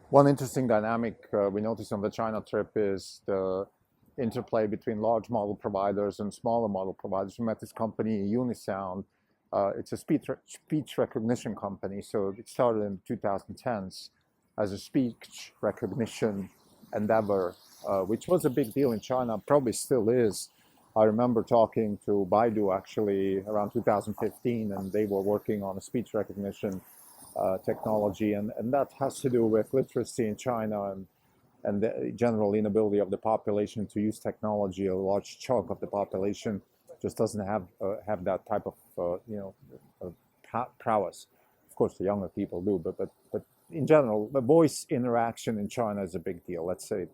One interesting dynamic we noticed on the China trip is the interplay between large model providers and smaller model providers. We met this company, Unisound. It's a speech recognition company. So it started in 2010s as a speech recognition endeavor, which was a big deal in China, probably still is. I remember talking to Baidu actually around 2015, and they were working on a speech recognition technology, and that has to do with literacy in China and the general inability of the population to use technology. A large chunk of the population just doesn't have that type of prowess. Of course, the younger people do, but in general, the voice interaction in China is a big deal. Let's say.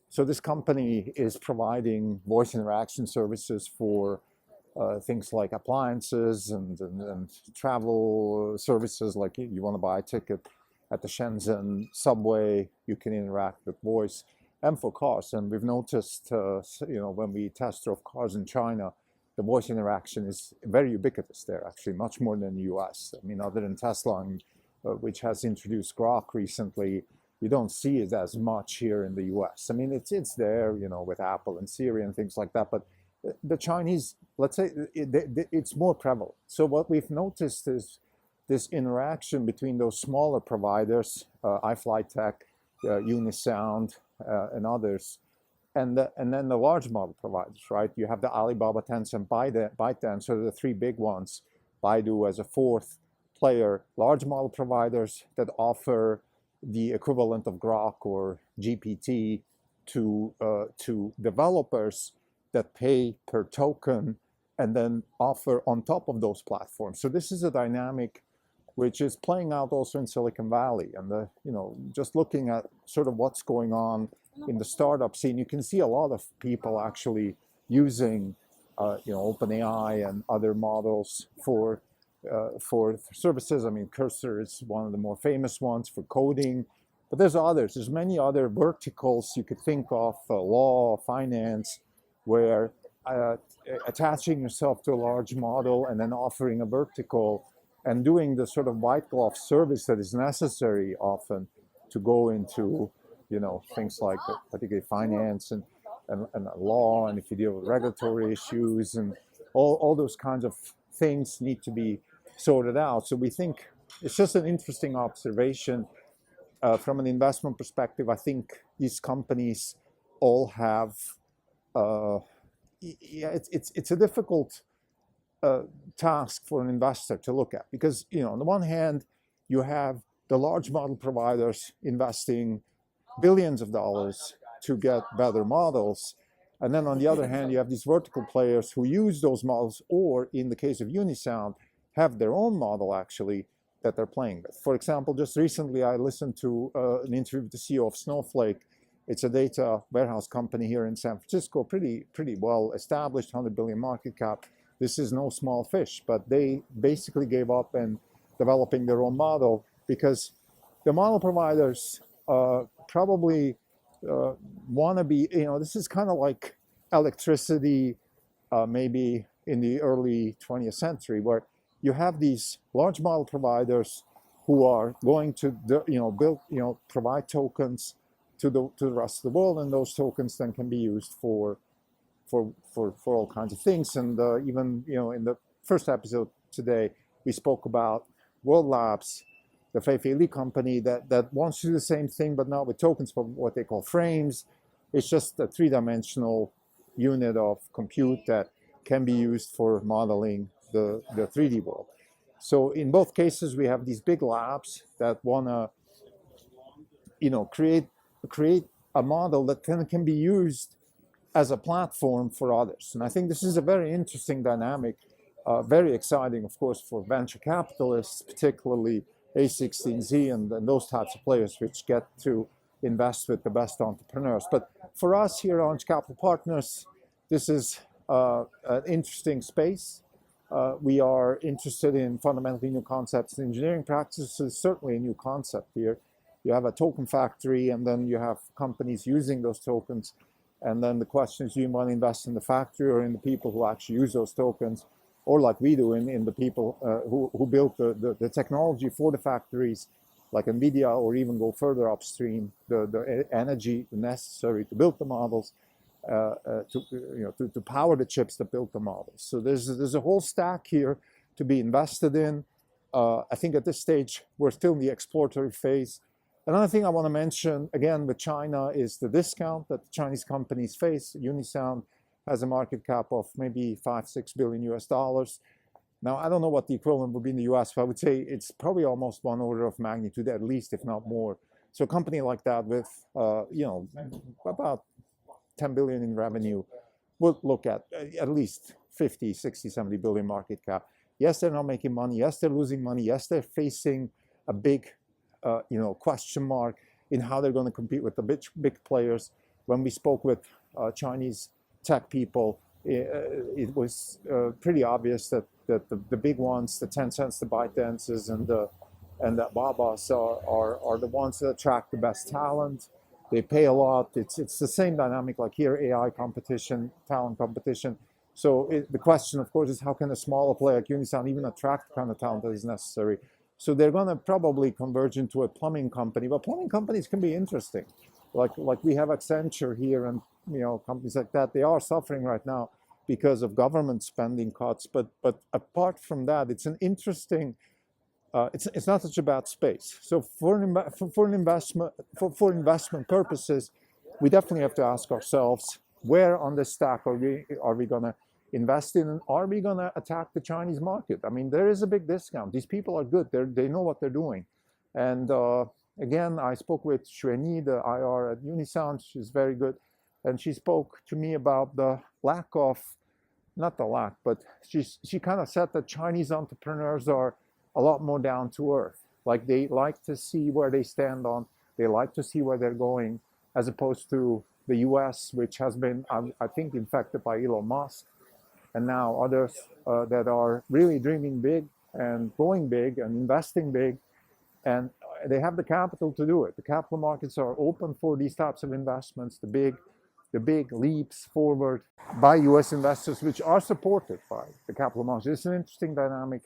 So this company is providing voice interaction services for things like appliances and travel services. Like you want to buy a ticket at the Shenzhen subway, you can interact with voice, and for cars. And we've noticed, when we test drove cars in China, the voice interaction is very ubiquitous there, actually, much more than the US. I mean, other than Tesla, which has introduced Grok recently, you don't see it as much here in the US. I mean, it's there, with Apple and Siri and things like that, but the Chinese, let's say, it's more prevalent. So what we've noticed is this interaction between those smaller providers, iFlyTek, Unisound, and others, and then the large model providers, right? You have the Alibaba, Tencent, ByteDance, so the three big ones. Baidu as a fourth player, large model providers that offer the equivalent of Grok or GPT to developers that pay per token and then offer on top of those platforms. So this is a dynamic which is playing out also in Silicon Valley. And just looking at sort of what's going on in the startup scene, you can see a lot of people actually using OpenAI and other models for services. I mean, Cursor is one of the more famous ones for coding, but there's others. There's many other verticals you could think of, law, finance, where attaching yourself to a large model and then offering a vertical and doing the sort of white glove service that is necessary often to go into, things like particularly finance and law, and if you deal with regulatory issues and all those kinds of things need to be sorted out. So we think it's just an interesting observation. From an investment perspective, I think these companies all have it's a difficult task for an investor to look at, because on the one hand you have the large model providers investing billions of dollars to get better models, and then on the other hand you have these vertical players who use those models, or in the case of Unisound, have their own model actually that they're playing with. For example, just recently I listened to an interview with the CEO of Snowflake. It's a data warehouse company here in San Francisco, pretty well established, 100 billion market cap. This is no small fish, but they basically gave up in developing their own model because the model providers probably want to be, this is kind of like electricity maybe in the early 20th century, where you have these large model providers who are going to provide tokens to the rest of the world, and those tokens then can be used for all kinds of things. And even in the first episode today, we spoke about World Labs, the Fei-Fei Li company that wants to do the same thing, but not with tokens, but what they call frames. It's just a three-dimensional unit of compute that can be used for modeling the 3D world. So in both cases, we have these big labs that want to create a model that can be used as a platform for others. And I think this is a very interesting dynamic, very exciting, of course, for venture capitalists, particularly A16Z and those types of players which get to invest with the best entrepreneurs. But for us here at Orange Capital Partners, this is an interesting space. We are interested in fundamentally new concepts in engineering practices. So it's certainly a new concept here. You have a token factory, and then you have companies using those tokens. And then the question is, do you want to invest in the factory or in the people who actually use those tokens, or like we do in the people who built the technology for the factories? like NVIDIA, or even go further upstream, the energy necessary to build the models, to power the chips that build the models. So there's a whole stack here to be invested in. I think at this stage we're still in the exploratory phase. Another thing I want to mention again with China is the discount that the Chinese companies face. Unisound has a market cap of maybe $5-6 billion US. Now, I don't know what the equivalent would be in the US, but I would say it's probably almost one order of magnitude, at least, if not more. So a company like that with, about 10 billion in revenue would look at least 50, 60, 70 billion market cap. Yes, they're not making money. Yes, they're losing money. Yes, they're facing a big, question mark in how they're going to compete with the big players. When we spoke with Chinese tech people, it was pretty obvious that the big ones, the Tencents, the ByteDances, and the Babas are the ones that attract the best talent. They pay a lot. It's the same dynamic like here, AI competition, talent competition. So the question, of course, is how can a smaller player like Unisound even attract the kind of talent that is necessary? So they're going to probably converge into a plumbing company. But plumbing companies can be interesting. Like we have Accenture here, and companies like that. They are suffering right now because of government spending cuts. But apart from that, it's an interesting. It's not such a bad space. So for investment purposes, we definitely have to ask ourselves, where on the stack are we going to invest in, and are we going to attack the Chinese market? I mean, there is a big discount. These people are good. They know what they're doing. And again, I spoke with Xueni, the IR at Unisound. She's very good. And she spoke to me about the lack of, not the lack, but she kind of said that Chinese entrepreneurs are a lot more down to earth. Like they like to see where they stand on, they like to see where they're going, as opposed to the US, which has been, I think, infected by Elon Musk, and now others that are really dreaming big and going big and investing big, and they have the capital to do it. The capital markets are open for these types of investments, the big leaps forward by US investors, which are supported by the capital markets. It's an interesting dynamic,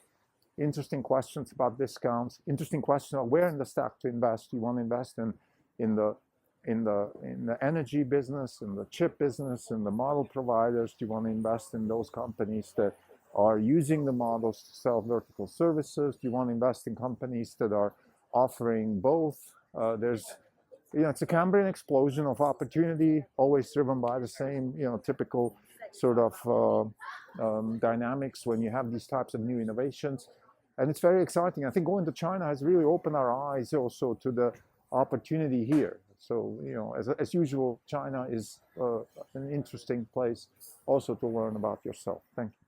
interesting questions about discounts, interesting question of where in the stack to invest. You want to invest in the energy business, in the chip business, in the model providers? Do you want to invest in those companies that are using the models to sell vertical services? Do you want to invest in companies that are offering both? It's a Cambrian explosion of opportunity, always driven by the same, typical sort of dynamics when you have these types of new innovations. And it's very exciting. I think going to China has really opened our eyes also to the opportunity here. So, as usual, China is an interesting place also to learn about yourself. Thank you.